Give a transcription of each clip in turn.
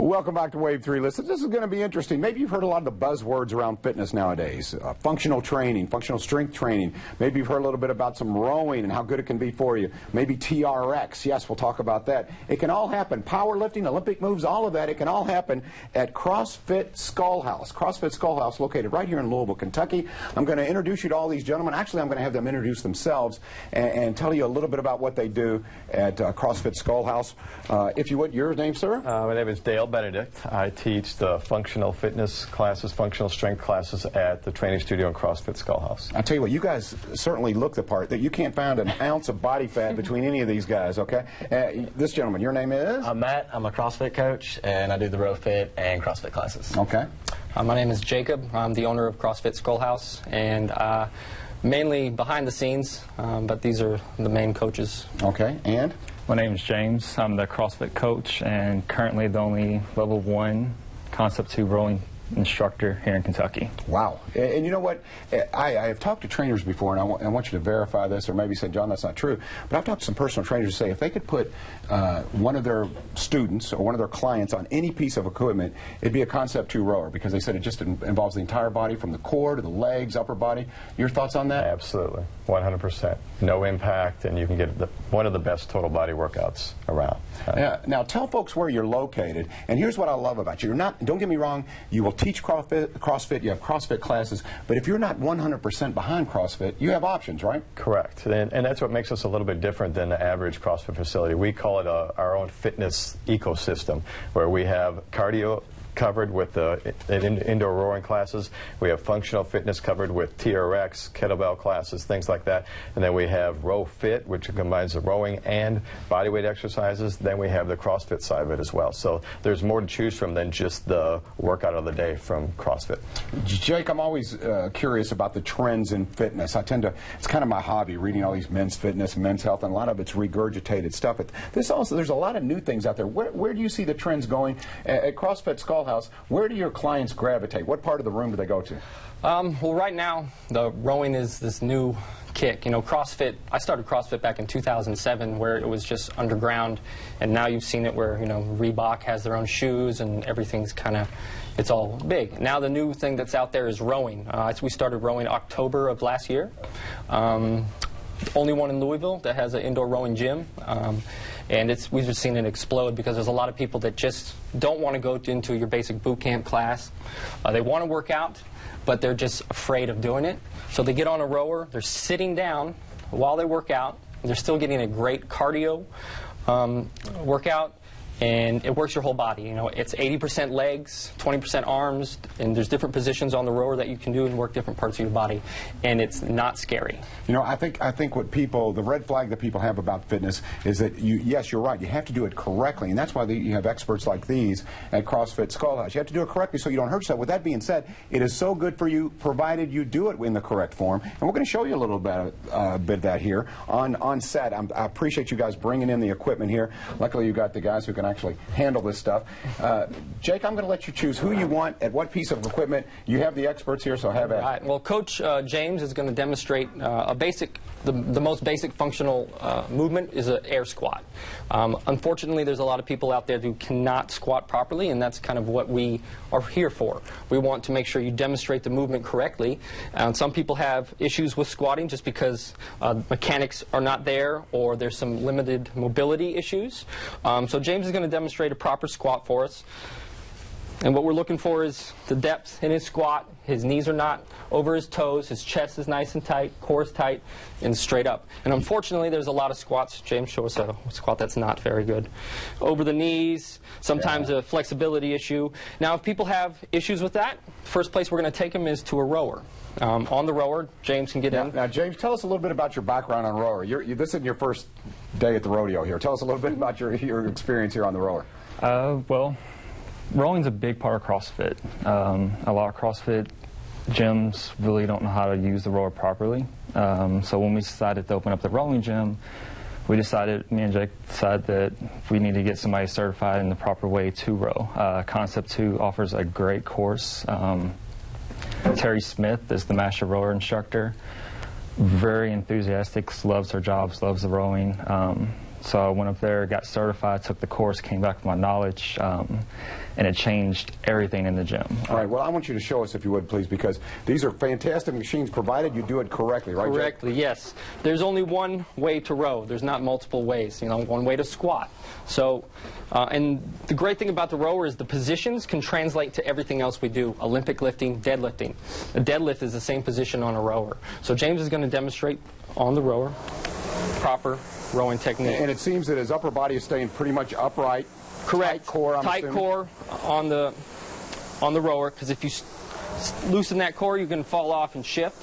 Welcome back to Wave 3. Listen, this is going to be interesting. Maybe you've heard a lot of the buzzwords around fitness nowadays. Functional training, functional strength training. Maybe you've heard a little bit about some rowing and how good it can be for you. Maybe TRX. Yes, we'll talk about that. It can all happen. Powerlifting, Olympic moves, all of that. It can all happen at Crossfit Scullhouse. Crossfit Scullhouse, located right here in Louisville, Kentucky. I'm going to introduce you to all these gentlemen. Actually, I'm going to have them introduce themselves and tell you a little bit about what they do at CrossFit Scullhouse. If you would, your name, sir? My name is Dale Benedict. I teach the functional fitness classes, functional strength classes at the training studio in CrossFit Scullhouse. I tell you what, you guys certainly look the part. That you can't find an ounce of body fat between any of these guys, okay? This gentleman, your name is? I'm Matt. I'm a CrossFit coach, and I do the row fit and CrossFit classes. Okay. My name is Jacob. I'm the owner of CrossFit Scullhouse, and mainly behind the scenes, but these are the main coaches. Okay, and? My name is James. I'm the CrossFit coach and currently the only level 1 Concept 2 rowing instructor here in Kentucky. Wow. And you know what? I have talked to trainers before, and I want you to verify this, or maybe say, John, that's not true. But I've talked to some personal trainers who say if they could put one of their students or one of their clients on any piece of equipment, it'd be a Concept 2 rower, because they said it just involves the entire body, from the core to the legs, upper body. Your thoughts on that? Absolutely. 100%. No impact, and you can get one of the best total body workouts around. Now, tell folks where you're located. And here's what I love about you. You're not, don't get me wrong, you will teach CrossFit, you have CrossFit classes, but if you're not 100% behind CrossFit, you have options, right? Correct. And that's what makes us a little bit different than the average CrossFit facility. We call it our own fitness ecosystem, where we have cardio covered with the indoor rowing classes. We have functional fitness covered with TRX, kettlebell classes, things like that. And then we have row fit, which combines the rowing and bodyweight exercises. Then we have the CrossFit side of it as well. So there's more to choose from than just the workout of the day from CrossFit. Jake, I'm always curious about the trends in fitness. I tend to, it's kind of my hobby, reading all these men's fitness, men's health, and a lot of it's regurgitated stuff. But there's a lot of new things out there. Where do you see the trends going at CrossFit Scullhouse? Where do your clients gravitate? What part of the room do they go to? Well, right now, the rowing is this new kick. You know, CrossFit, I started CrossFit back in 2007, where it was just underground, and now you've seen it where, you know, Reebok has their own shoes and everything's kind of, it's all big. Now the new thing that's out there is rowing. We started rowing October of last year. Only one in Louisville that has an indoor rowing gym. And we've just seen it explode, because there's a lot of people that just don't want to go into your basic boot camp class. They want to work out, but they're just afraid of doing it. So they get on a rower, they're sitting down while they work out. They're still getting a great cardio workout, and it works your whole body. You know, it's 80% legs, 20% arms, and there's different positions on the rower that you can do and work different parts of your body, and it's not scary. You know, I think what people, the red flag that people have about fitness is that yes, you're right, you have to do it correctly, and that's why you have experts like these at CrossFit Scullhouse. You have to do it correctly so you don't hurt yourself. With that being said, it is so good for you, provided you do it in the correct form, and we're going to show you a little bit of that here on set. I appreciate you guys bringing in the equipment here. Luckily, you got the guys who can actually handle this stuff. Jake, I'm going to let you choose who you want at what piece of equipment. You have the experts here, so have at it. Right. Well, Coach James is going to demonstrate the most basic functional movement is an air squat. Unfortunately, there's a lot of people out there who cannot squat properly, and that's kind of what we are here for. We want to make sure you demonstrate the movement correctly. Some people have issues with squatting just because mechanics are not there, or there's some limited mobility issues. So James is going to demonstrate a proper squat for us. And what we're looking for is the depth in his squat. His knees are not over his toes. His chest is nice and tight. Core is tight and straight up. And unfortunately, there's a lot of squats. James, show us a squat that's not very good. Over the knees, sometimes a flexibility issue. Now, if people have issues with that, first place we're going to take them is to a rower. On the rower, James can get in. Now, James, tell us a little bit about your background on rower. This isn't your first day at the rodeo here. Tell us a little bit about your experience here on the rower. Well, rowing's a big part of CrossFit. A lot of CrossFit gyms really don't know how to use the rower properly. So when we decided to open up the rowing gym, me and Jake decided that we need to get somebody certified in the proper way to row. Concept 2 offers a great course. Terry Smith is the master rower instructor. Very enthusiastic, loves her jobs, loves the rowing. So I went up there, got certified, took the course, came back with my knowledge, and it changed everything in the gym. All right, well, I want you to show us, if you would, please, because these are fantastic machines, provided you do it correctly, right, Jake? Correctly, yes. There's only one way to row. There's not multiple ways. One way to squat. So, and the great thing about the rower is the positions can translate to everything else we do. Olympic lifting, deadlifting. A deadlift is the same position on a rower. So James is going to demonstrate on the rower proper rowing technique. And it seems that his upper body is staying pretty much upright. Correct. Tight core, I'm Tight assuming. core on the rower, because if you loosen that core, you can fall off and shift.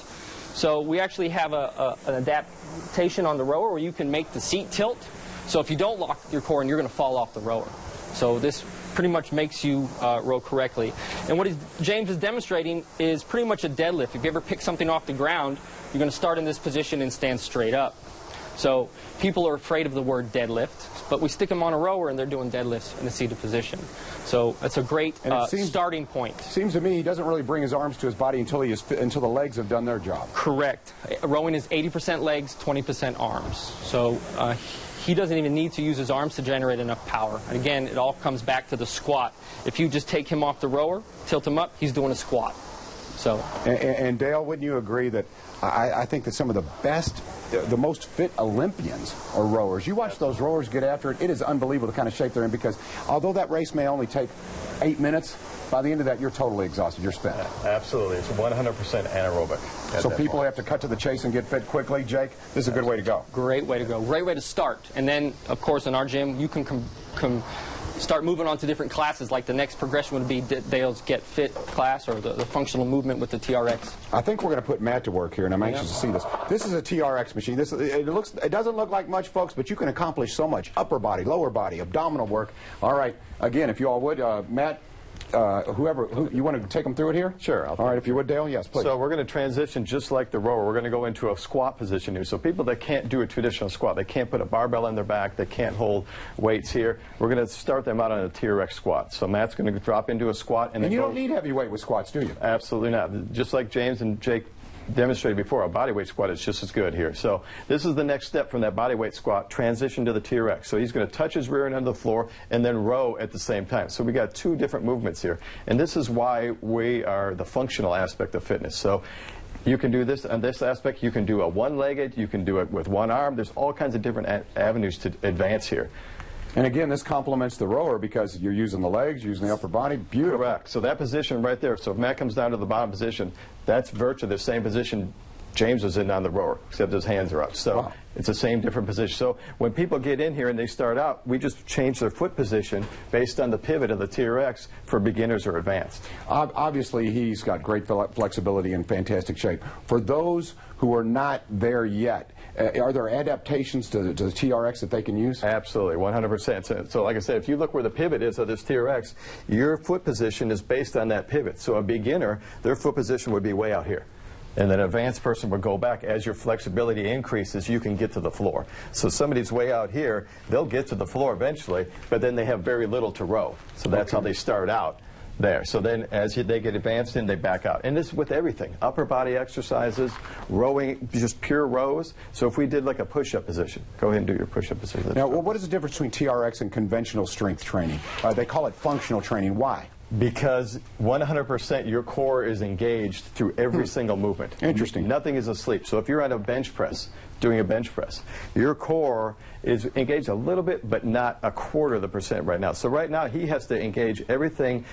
So we actually have an adaptation on the rower where you can make the seat tilt. So if you don't lock your core, and you're going to fall off the rower. So this pretty much makes you row correctly. And what James is demonstrating is pretty much a deadlift. If you ever pick something off the ground, you're going to start in this position and stand straight up. So people are afraid of the word deadlift, but we stick them on a rower and they're doing deadlifts in a seated position. So it's a great starting point. Seems to me he doesn't really bring his arms to his body until until the legs have done their job. Correct. Rowing is 80% legs, 20% arms. So he doesn't even need to use his arms to generate enough power. And again, it all comes back to the squat. If you just take him off the rower, tilt him up, he's doing a squat. So. And Dale, wouldn't you agree that I think that some of the best, the most fit Olympians are rowers? You watch those rowers get after it. It is unbelievable the kind of shape they're in, because although that race may only take 8 minutes, by the end of that, you're totally exhausted. You're spent. Absolutely. It's 100% anaerobic. So people have to cut to the chase and get fit quickly. Jake, this is a good way to go. Great way to go. Great way to start. And then, of course, in our gym, you can start moving on to different classes. Like the next progression would be Dale's Get Fit class, or the functional movement with the TRX. I think we're going to put Matt to work here, and I'm anxious to see this. This is a TRX machine. It doesn't look like much, folks, but you can accomplish so much. Upper body, lower body, abdominal work. All right, again, if you all would, Matt, you want to take them through it here? Sure. All right, if you would, Dale, yes, please. So we're going to transition just like the rower. We're going to go into a squat position here. So people that can't do a traditional squat, they can't put a barbell on their back, they can't hold weights here, we're going to start them out on a TRX squat. So Matt's going to drop into a squat. And then you don't need heavy weight with squats, do you? Absolutely not. Just like James and Jake demonstrated before, a bodyweight squat is just as good here. So this is the next step from that bodyweight squat, transition to the TRX. So he's going to touch his rear end onto the floor and then row at the same time. So we got two different movements here. And this is why we are the functional aspect of fitness. So you can do this on this aspect. You can do a one-legged. You can do it with one arm. There's all kinds of different avenues to advance here. And again, this complements the rower because you're using the legs, using the upper body. Beautiful. Correct. So that position right there, so if Matt comes down to the bottom position, that's virtually the same position James was in on the rower, except his hands are up. So wow. It's the same different position. So when people get in here and they start out, we just change their foot position based on the pivot of the TRX for beginners or advanced. Obviously, he's got great flexibility and fantastic shape. For those who are not there yet, are there adaptations to the TRX that they can use? Absolutely, 100%. So like I said, if you look where the pivot is of this TRX, your foot position is based on that pivot. So a beginner, their foot position would be way out here. And then an advanced person would go back. As your flexibility increases, you can get to the floor. So somebody's way out here, they'll get to the floor eventually, but then they have very little to row. So that's how they start out there. So then as they get advanced in, they back out. And this is with everything. Upper body exercises, rowing, just pure rows. So if we did like a push-up position, go ahead and do your push-up position. Now, what is the difference between TRX and conventional strength training? They call it functional training. Why? Because 100% your core is engaged through every single movement. Interesting. Nothing is asleep. So if you're on a bench press, doing a bench press, your core is engaged a little bit, but not 1/4% right now. So right now he has to engage everything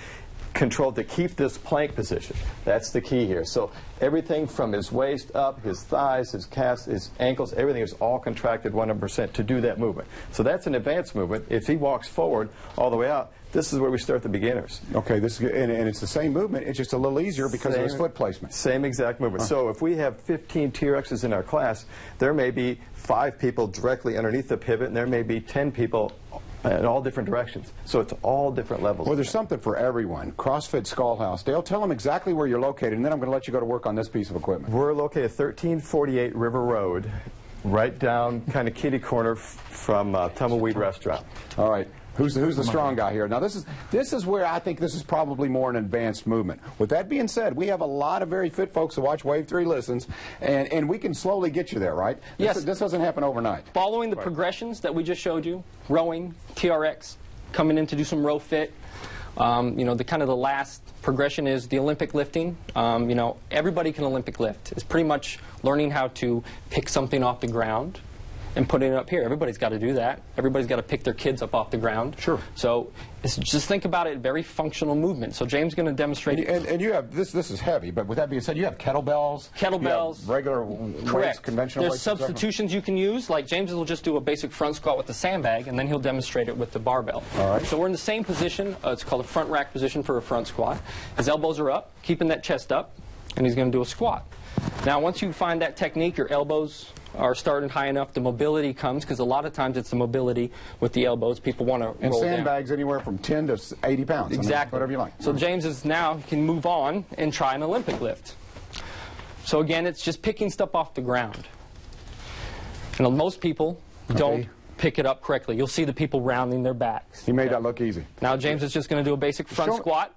controlled to keep this plank position. That's the key here. So everything from his waist up, his thighs, his calves, his ankles, everything is all contracted 100% to do that movement. So that's an advanced movement. If he walks forward all the way out, this is where we start the beginners. Okay, this is good. And it's the same movement. It's just a little easier because of his foot placement. Same exact movement. So if we have 15 TRXs in our class, there may be 5 people directly underneath the pivot, and there may be 10 people in all different directions. So it's all different levels. Well, there's something for everyone. CrossFit Scullhouse. Dale, tell them exactly where you're located, and then I'm going to let you go to work on this piece of equipment. We're located at 1348 River Road, right down kind of kitty corner from Tumbleweed Restaurant. All right. Who's the strong guy here? Now this is where I think this is probably more an advanced movement. With that being said, we have a lot of very fit folks who watch Wave 3 Listens, and we can slowly get you there, right? Yes. This doesn't happen overnight. Following the progressions that we just showed you, rowing, TRX, coming in to do some row fit. The last progression is the Olympic lifting. Everybody can Olympic lift. It's pretty much learning how to pick something off the ground and putting it up here. Everybody's got to do that. Everybody's got to pick their kids up off the ground. Sure. So just think about it, very functional movement. So James is going to demonstrate. And you have, this is heavy, but with that being said, you have kettlebells. Kettlebells. Regular weights, Correct. conventional There's weights. substitutions you can use. Like James will just do a basic front squat with the sandbag, and then he'll demonstrate it with the barbell. All right. So we're in the same position. It's called a front rack position for a front squat. His elbows are up, keeping that chest up, and he's going to do a squat. Now, once you find that technique, your elbows are starting high enough, the mobility comes, because a lot of times it's the mobility with the elbows. People want to roll down. And sandbags anywhere from 10 to 80 pounds. Exactly. Whatever you like. So James is now can move on and try an Olympic lift. So again, it's just picking stuff off the ground. And most people don't pick it up correctly. You'll see the people rounding their backs. He made that look easy. Now James is just going to do a basic front squat.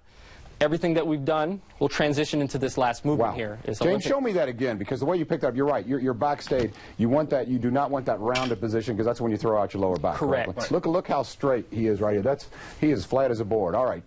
Everything that we've done will transition into this last movement here. James, show me that again, because the way you picked up, you're right. Your back stayed. You want that. You do not want that rounded position, because that's when you throw out your lower back. Correct. Right. Look how straight he is right here. He is flat as a board. All right.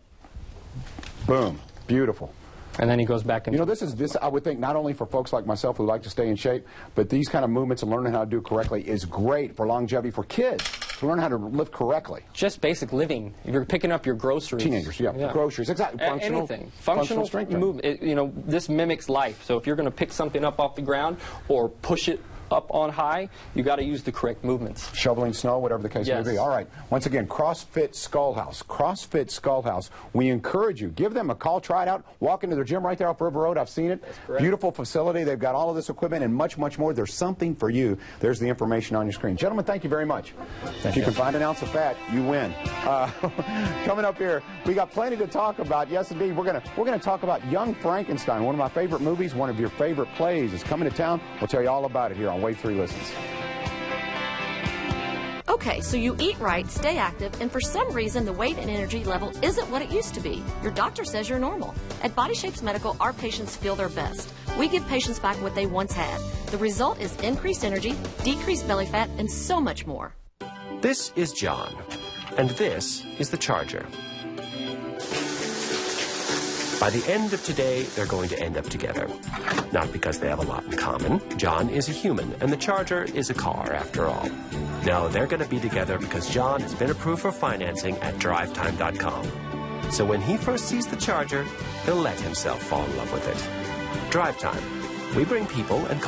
Boom. Beautiful. And then he goes back into this I would think not only for folks like myself who like to stay in shape, but these kind of movements and learning how to do it correctly is great for longevity for kids to learn how to live correctly. Just basic living. If you're picking up your groceries. Teenagers, groceries, exactly. Functional, anything. Functional strength movement. This mimics life. So if you're going to pick something up off the ground or push it up on high, you got to use the correct movements. Shoveling snow, whatever the case may be. All right. Once again, CrossFit Scullhouse. CrossFit Scullhouse. We encourage you. Give them a call. Try it out. Walk into their gym right there off River Road. I've seen it. That's correct. Beautiful facility. They've got all of this equipment and much, much more. There's something for you. There's the information on your screen. Gentlemen, thank you very much. If you can find an ounce of fat, you win. Coming up here, we got plenty to talk about. Yes, indeed. We're gonna talk about Young Frankenstein, one of my favorite movies, one of your favorite plays is coming to town. We'll tell you all about it here on Wave 3 Listens. Okay, so you eat right, stay active, and for some reason the weight and energy level isn't what it used to be. Your doctor says you're normal. At Body Shapes Medical, our patients feel their best. We give patients back what they once had. The result is increased energy, decreased belly fat, and so much more. This is John, and this is the Charger. By the end of today, they're going to end up together. Not because they have a lot in common. John is a human, and the Charger is a car, after all. No, they're going to be together because John has been approved for financing at DriveTime.com. So when he first sees the Charger, he'll let himself fall in love with it. Drive Time. We bring people and